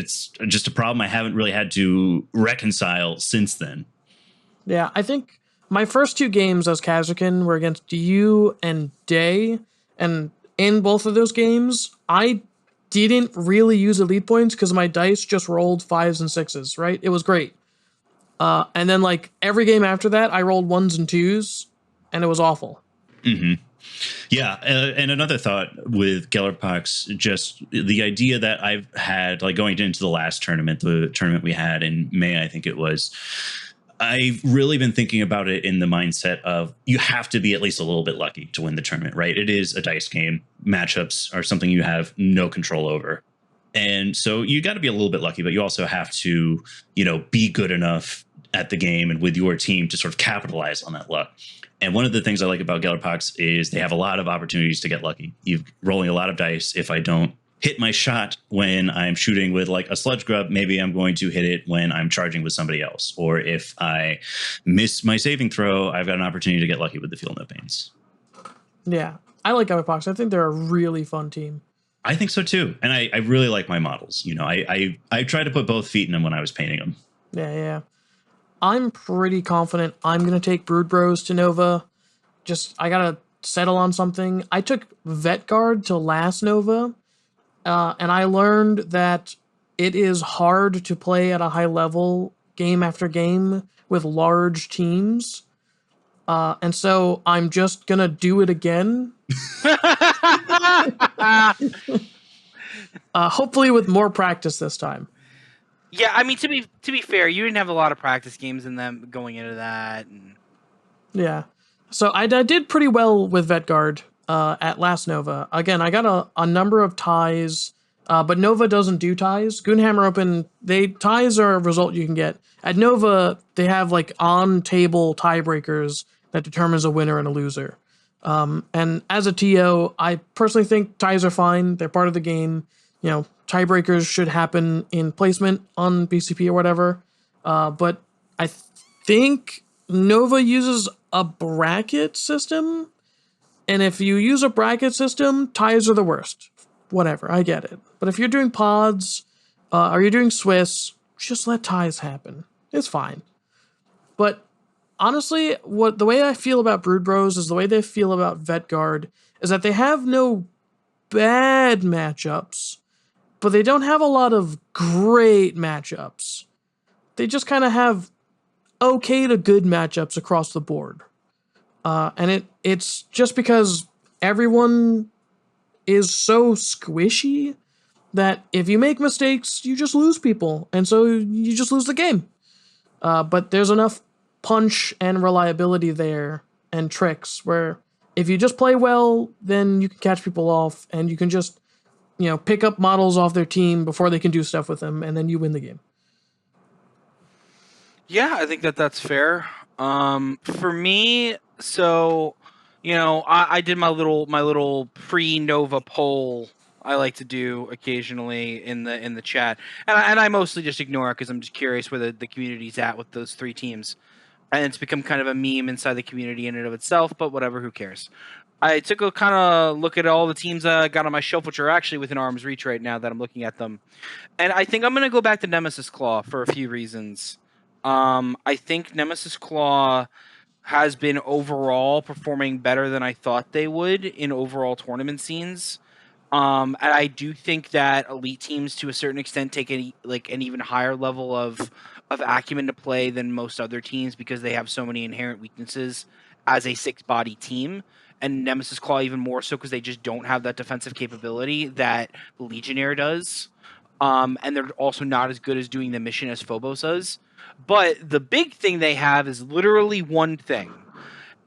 just a problem I haven't really had to reconcile since then. Yeah, I think my first 2 games as Kazakin were against you and Day. And in both of those games, I didn't really use elite points because my dice just rolled 5s and 6s, right? It was great. And then like every game after that, I rolled 1s and 2s, and it was awful. Mm-hmm. Yeah, and another thought with Gellerpox, just the idea that I've had, like going into the last tournament, the tournament we had in May, I think it was. I've really been thinking about it in the mindset of you have to be at least a little bit lucky to win the tournament, right? It is a dice game. Matchups are something you have no control over. And so you got to be a little bit lucky, but you also have to, be good enough at the game and with your team to sort of capitalize on that luck. And one of the things I like about Gellerpox is they have a lot of opportunities to get lucky. You're rolling a lot of dice. If I don't hit my shot when I'm shooting with like a sludge grub, maybe I'm going to hit it when I'm charging with somebody else. Or if I miss my saving throw, I've got an opportunity to get lucky with the Feel No Pains. Yeah, I like Gellerpox. I think they're a really fun team. I think so too. And I really like my models. I tried to put both feet in them when I was painting them. Yeah. I'm pretty confident I'm going to take Brood Bros to Nova. I got to settle on something. I took Vet Guard to last Nova, and I learned that it is hard to play at a high level game after game with large teams. And so I'm just going to do it again. Hopefully with more practice this time. Yeah, I mean, to be fair, you didn't have a lot of practice games in them going into that. Yeah. So I did pretty well with Vet Guard at last Nova. Again, I got a number of ties, but Nova doesn't do ties. Goonhammer Open, ties are a result you can get. At Nova, they have like on-table tiebreakers that determines a winner and a loser. And as a TO, I personally think ties are fine. They're part of the game. Tiebreakers should happen in placement on BCP or whatever. But I think Nova uses a bracket system. And if you use a bracket system, ties are the worst. Whatever, I get it. But if you're doing pods, or you're doing Swiss, just let ties happen. It's fine. But honestly, the way I feel about Brood Bros is the way they feel about Vet Guard is that they have no bad matchups, but they don't have a lot of great matchups. They just kind of have okay to good matchups across the board. And it's just because everyone is so squishy that if you make mistakes, you just lose people. And so you just lose the game. But there's enough punch and reliability there and tricks where if you just play well, then you can catch people off and you can just, pick up models off their team before they can do stuff with them, and then you win the game. Yeah, I think that's fair. For me, so I did my little pre-Nova poll I like to do occasionally in the chat, and I mostly just ignore it because I'm just curious where the community's at with those three teams, and it's become kind of a meme inside the community in and of itself. But whatever, who cares? I took a kind of look at all the teams I got on my shelf, which are actually within arm's reach right now that I'm looking at them. And I think I'm going to go back to Nemesis Claw for a few reasons. I think Nemesis Claw has been overall performing better than I thought they would in overall tournament scenes. And I do think that elite teams, to a certain extent, take an even higher level of acumen to play than most other teams because they have so many inherent weaknesses as a six-body team. And Nemesis Claw even more so because they just don't have that defensive capability that Legionnaire does. And they're also not as good as doing the mission as Phobos does. But the big thing they have is literally one thing.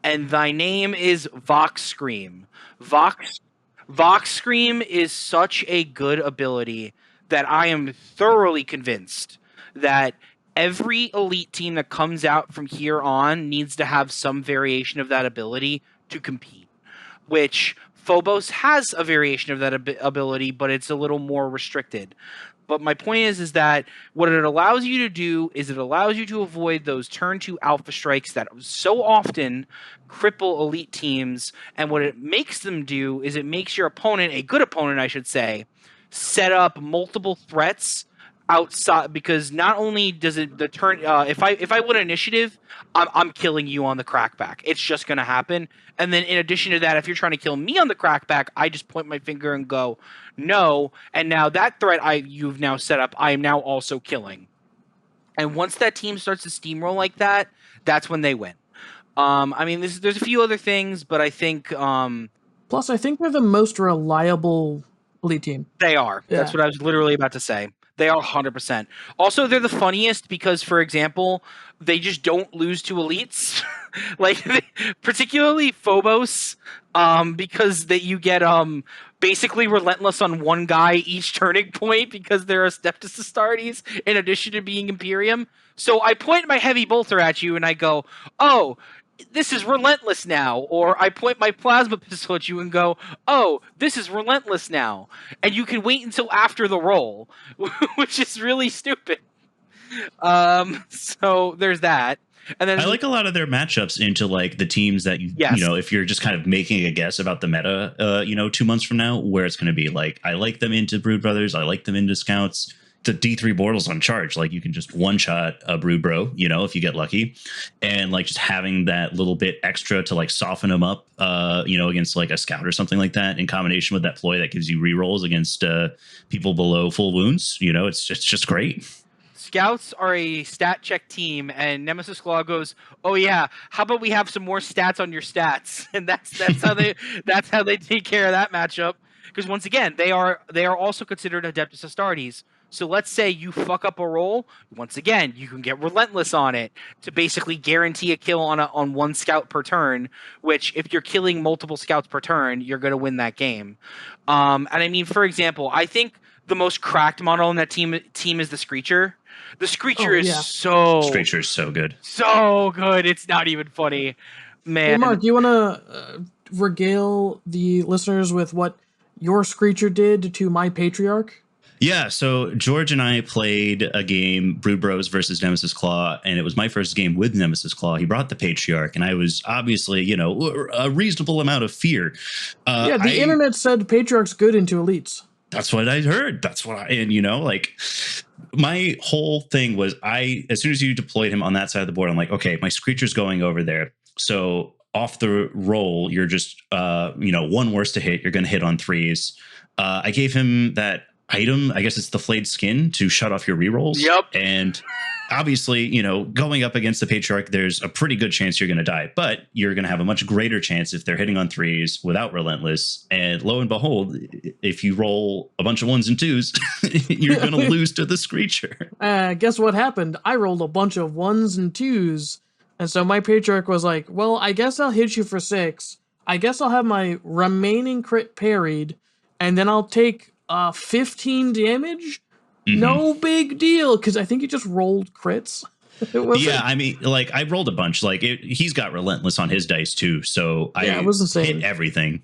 And thy name is Vox Scream. Vox Scream is such a good ability that I am thoroughly convinced that every elite team that comes out from here on needs to have some variation of that ability to compete, which Phobos has a variation of that ability, but it's a little more restricted. But my point is that what it allows you to do is it allows you to avoid those turn 2 alpha strikes that so often cripple elite teams. And what it makes them do is it makes your opponent, a good opponent, I should say, set up multiple threats outside, because not only does it the turn if I win initiative, I'm killing you on the crackback. It's just going to happen. And then in addition to that, if you're trying to kill me on the crackback, I just point my finger and go no, and now that threat you've now set up, I am now also killing. And once that team starts to steamroll like that, that's when they win. I mean, there's a few other things, but I think Plus, I think they're the most reliable elite team. they are. Yeah. That's what I was literally about to say. They are 100%. Also, they're the funniest because, for example, they just don't lose to elites. Like, particularly Phobos, because that you get basically relentless on one guy each turning point because they're a Steptis Astartes in addition to being Imperium. So I point my heavy bolter at you and I go, "Oh, this is relentless now," or I point my plasma pistol at you and go, "Oh, this is relentless now," and you can wait until after the roll, which is really stupid. So there's that, and then I like a lot of their matchups into like the teams that you Yes. know, if you're just kind of making a guess about the meta, 2 months from now, where it's going to be like, I like them into Brood Brothers, I like them into Scouts. The D3 Bortles on charge, like you can just one shot a Brood Bro, if you get lucky, and like just having that little bit extra to like soften them up, against like a Scout or something like that, in combination with that ploy that gives you rerolls against people below full wounds. It's just great. Scouts are a stat check team, and Nemesis Claw goes, "Oh yeah, how about we have some more stats on your stats?" And that's how they take care of that matchup. Because once again, they are also considered Adeptus Astartes. So let's say you fuck up a roll, once again, you can get relentless on it to basically guarantee a kill on one scout per turn, which if you're killing multiple scouts per turn, you're going to win that game. And I mean, for example, I think the most cracked model in that team is the Screecher. The Screecher is Screecher is so good. so good. It's not even funny, man. Hey, Mark, you want to regale the listeners with what your Screecher did to my Patriarch? Yeah, so George and I played a game, Brood Bros versus Nemesis Claw, and it was my first game with Nemesis Claw. He brought the Patriarch, and I was obviously, a reasonable amount of fear. The internet said Patriarch's good into elites. That's what I heard. My whole thing was, as soon as you deployed him on that side of the board, I'm like, okay, my Screecher's going over there. So off the roll, you're just, one worse to hit. You're going to hit on threes. I gave him that item, I guess it's the flayed skin, to shut off your rerolls. Yep. And obviously, going up against the Patriarch, there's a pretty good chance you're going to die, but you're going to have a much greater chance if they're hitting on threes without relentless. And lo and behold, if you roll a bunch of ones and twos, you're going to lose to the Screecher. Guess what happened? I rolled a bunch of ones and twos. And so my Patriarch was like, well, I guess I'll hit you for 6. I guess I'll have my remaining crit parried, and then I'll take 15 damage. Mm-hmm. No big deal, because I think he just rolled crits. I mean, like, I rolled a bunch. Like, he's got relentless on his dice too, so it was insane. Hit everything.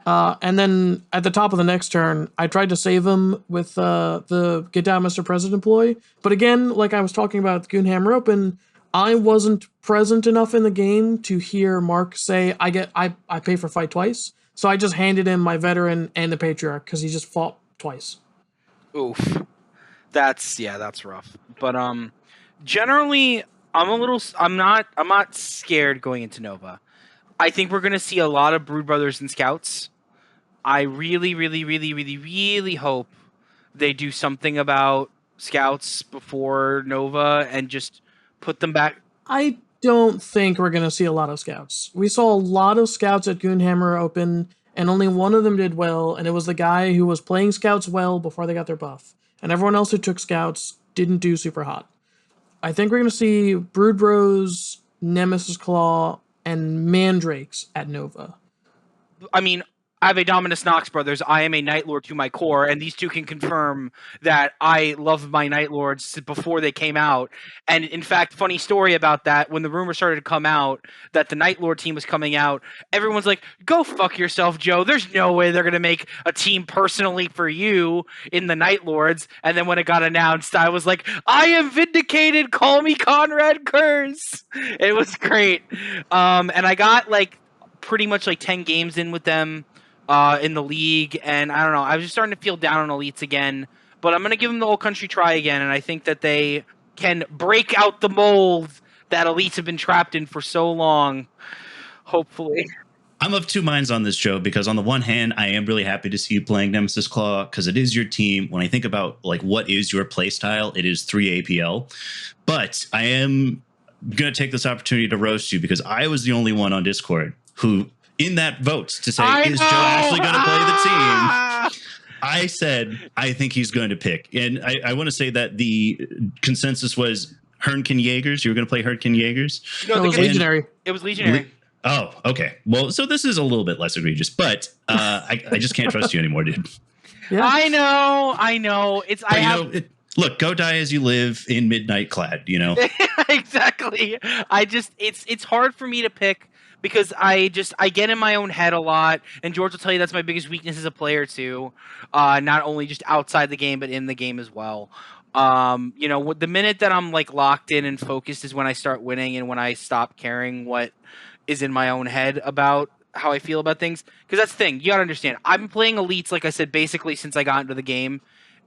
And then at the top of the next turn, I tried to save him with the Get Down, Mr. President ploy. But again, like I was talking about the Goonhammer Open, I wasn't present enough in the game to hear Mark say, I pay for fight twice. So I just handed him my veteran and the Patriarch because he just fought twice. Oof. That's rough. But generally I'm not scared going into Nova. I think we're gonna see a lot of Brood Brothers and Scouts. I really, really, really, really, really hope they do something about Scouts before Nova and just put them back. I don't think we're going to see a lot of Scouts. We saw a lot of Scouts at Goonhammer Open, and only one of them did well, and it was the guy who was playing Scouts well before they got their buff. And everyone else who took Scouts didn't do super hot. I think we're going to see Brood Bros, Nemesis Claw, and Mandrakes at Nova. I mean, I have a Dominus Nox brothers. I am a Night Lord to my core, and these two can confirm that I love my Night Lords before they came out. And in fact, funny story about that, when the rumor started to come out that the Night Lord team was coming out, everyone's like, go fuck yourself, Joe. There's no way they're going to make a team personally for you in the Night Lords. And then when it got announced, I was like, I am vindicated. Call me Conrad Kurz. It was great. And I got pretty much 10 games in with them in the league, and I don't know, I was just starting to feel down on elites again, but I'm going to give them the whole country try again, and I think that they can break out the mold that elites have been trapped in for so long, hopefully. I'm of two minds on this, Joe, because on the one hand, I am really happy to see you playing Nemesis Claw because it is your team. When I think about what is your play style, it is 3 APL, but I am going to take this opportunity to roast you because I was the only one on Discord who, in that vote to say, is Joe actually going to play the team? I said, I think he's going to pick. And I want to say that the consensus was Hernken Jaegers. You were going to play Hernken Jaegers? No, it was Legionary. It was Legionary. Oh, okay. Well, so this is a little bit less egregious, but I just can't trust you anymore, dude. Yeah. I know. Look, go die as you live in midnight clad, you know? Exactly. It's hard for me to pick because I get in my own head a lot, and George will tell you that's my biggest weakness as a player too. Not only just outside the game, but in the game as well. The minute that I'm like locked in and focused is when I start winning and when I stop caring what is in my own head about how I feel about things. Because that's the thing, you gotta understand. I've been playing elites, like I said, basically since I got into the game.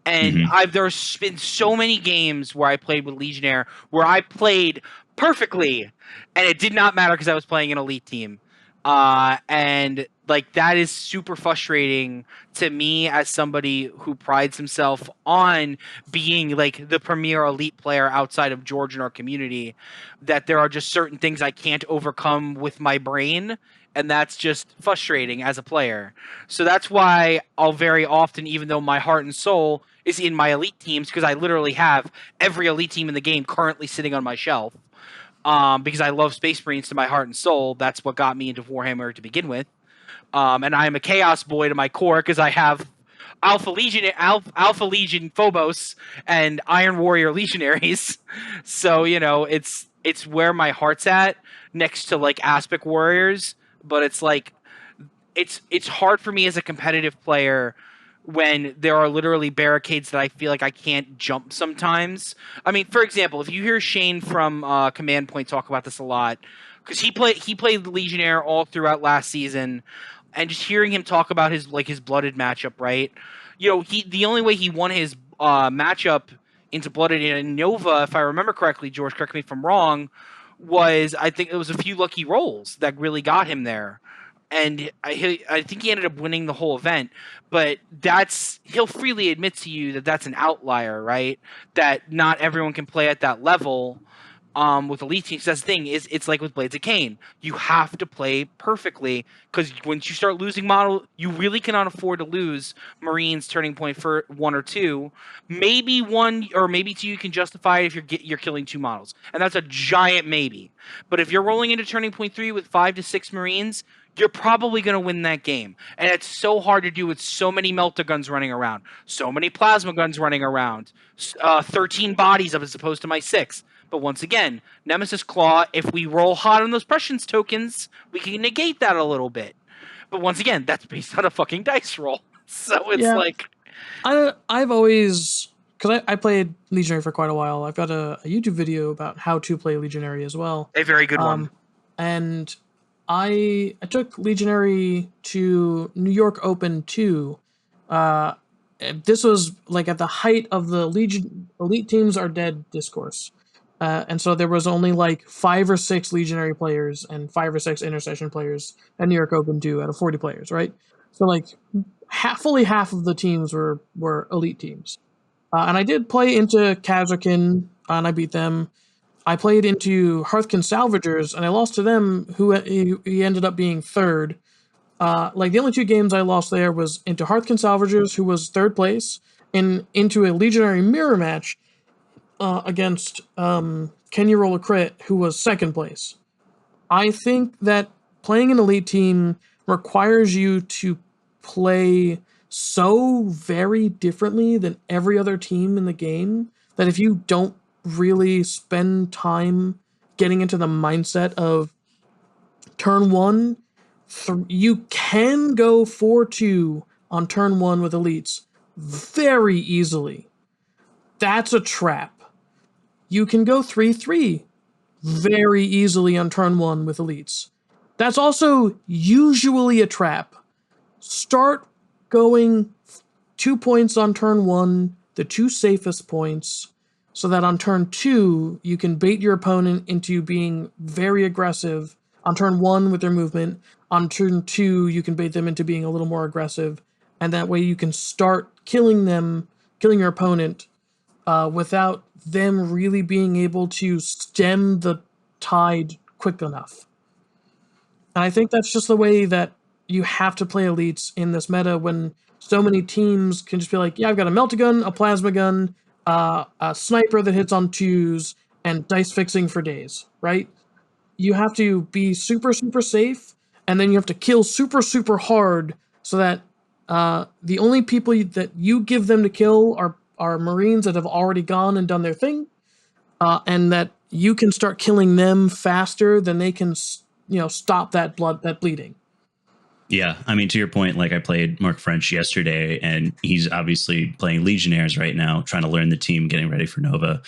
And there's been so many games where I played with Legionnaire where I played perfectly and it did not matter because I was playing an elite team. And like that is super frustrating to me as somebody who prides himself on being like the premier elite player outside of George in our community, that there are just certain things I can't overcome with my brain. And that's just frustrating as a player. So that's why I'll very often, even though my heart and soul is in my elite teams, because I literally have every elite team in the game currently sitting on my shelf, because I love Space Marines to my heart and soul. That's what got me into Warhammer to begin with. And I am a Chaos boy to my core because I have Alpha Legion Phobos and Iron Warrior Legionaries. So, it's where my heart's at next to like Aspect Warriors. But it's like it's hard for me as a competitive player when there are literally barricades that I feel like I can't jump sometimes. I mean, for example, if you hear Shane from Command Point talk about this a lot, because he played Legionnaire all throughout last season, and just hearing him talk about his blooded matchup, right? The only way he won his matchup into blooded in Nova, if I remember correctly, George, correct me if I'm wrong, was I think it was a few lucky rolls that really got him there. And I think he ended up winning the whole event, but he'll freely admit to you that that's an outlier, right? That not everyone can play at that level with elite teams. That's the thing, it's like with Blades of Khaine. You have to play perfectly because once you start losing model, you really cannot afford to lose Marines turning point for 1 or 2. Maybe 1 or maybe 2 you can justify it if you're killing 2 models, and that's a giant maybe. But if you're rolling into turning point 3 with 5 to 6 Marines, you're probably going to win that game. And it's so hard to do with so many melter guns running around, so many plasma guns running around, 13 bodies as opposed to my 6. But once again, Nemesis Claw, if we roll hot on those prescience tokens, we can negate that a little bit. But once again, that's based on a fucking dice roll. So it's like... I've always... Because I played Legionary for quite a while. I've got a YouTube video about how to play Legionary as well. A very good one. And I took Legionary to New York Open 2. This was like at the height of the Elite Teams Are Dead discourse. And so there was only like 5 or 6 Legionary players and 5 or 6 Intercession players at New York Open 2 out of 40 players, right? So like fully half of the teams were Elite teams. And I did play into Kazakhin, and I beat them. I played into Hearthkin Salvagers, and I lost to them, who he ended up being 3rd. Like the only 2 games I lost there was into Hearthkin Salvagers, who was 3rd place, and into a Legionary mirror match against Can You Roll a Crit, who was 2nd place. I think that playing an elite team requires you to play so very differently than every other team in the game that if you don't really spend time getting into the mindset of turn 1, you can go 4-2 on turn 1 with elites very easily. That's a trap. You can go 3-3 very easily on turn 1 with elites. That's also usually a trap. Start going 2 points on turn 1, the 2 safest points, so that on turn 2, you can bait your opponent into being very aggressive on turn 1 with their movement. On turn 2, you can bait them into being a little more aggressive, and that way you can start killing your opponent without them really being able to stem the tide quick enough. And I think that's just the way that you have to play elites in this meta, when so many teams can just be like, yeah, I've got a melta-gun, a plasma gun, a sniper that hits on twos, and dice fixing for days, right? You have to be super, super safe, and then you have to kill super, super hard so that the only people that you give them to kill are Marines that have already gone and done their thing, and that you can start killing them faster than they can, stop that bleeding. Yeah, I mean, to your point, like I played Mark French yesterday, and he's obviously playing Legionnaires right now, trying to learn the team, getting ready for Nova.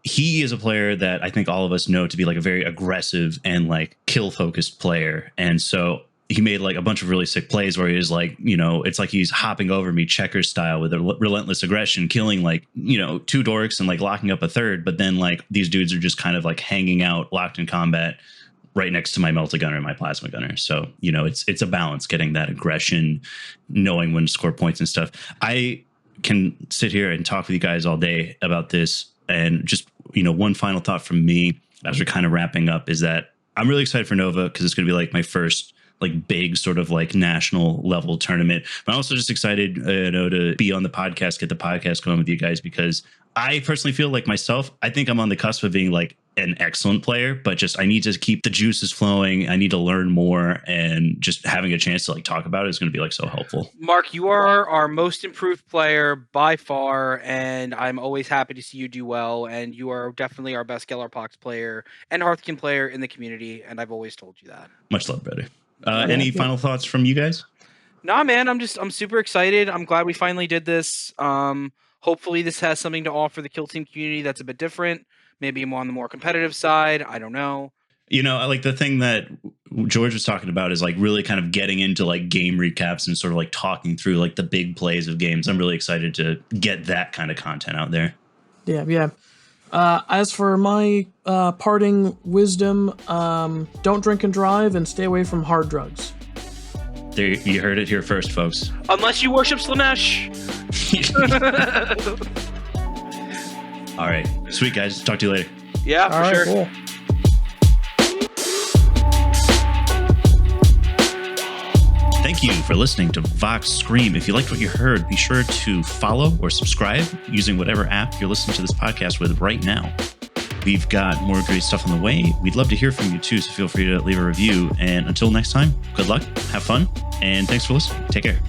He is a player that I think all of us know to be like a very aggressive and like kill focused player. And so he made like a bunch of really sick plays where he was like, it's like he's hopping over me checkers style with a relentless aggression, killing like, 2 dorks and like locking up a third. But then like these dudes are just kind of like hanging out, locked in combat, right next to my melta gunner and my plasma gunner. So, it's a balance, getting that aggression, knowing when to score points and stuff. I can sit here and talk with you guys all day about this. And just, one final thought from me as we're kind of wrapping up is that I'm really excited for Nova, because it's going to be like my first like big sort of like national level tournament. But I'm also just excited, to be on the podcast, get the podcast going with you guys, because I personally feel like myself, I think I'm on the cusp of being like an excellent player, but just I need to keep the juices flowing. I need to learn more, and just having a chance to like talk about it is going to be like so helpful. Mark, you are our most improved player by far, and I'm always happy to see you do well. And you are definitely our best Gellerpox player and Hearthkin player in the community, and I've always told you that. Much love, brother. Any final thoughts from you guys? Nah, man, I'm super excited. I'm glad we finally did this. Hopefully this has something to offer the Kill Team community that's a bit different. Maybe I'm on the more competitive side. I don't know. I like the thing that George was talking about is like really kind of getting into like game recaps and sort of like talking through like the big plays of games. I'm really excited to get that kind of content out there. Yeah. As for my parting wisdom, don't drink and drive, and stay away from hard drugs. There, you heard it here first, folks. Unless you worship Slanesh. All right. Sweet, guys. Talk to you later. Yeah, for sure. Cool. Thank you for listening to Vox Scream. If you liked what you heard, be sure to follow or subscribe using whatever app you're listening to this podcast with right now. We've got more great stuff on the way. We'd love to hear from you too, so feel free to leave a review. And until next time, good luck, have fun, and thanks for listening. Take care.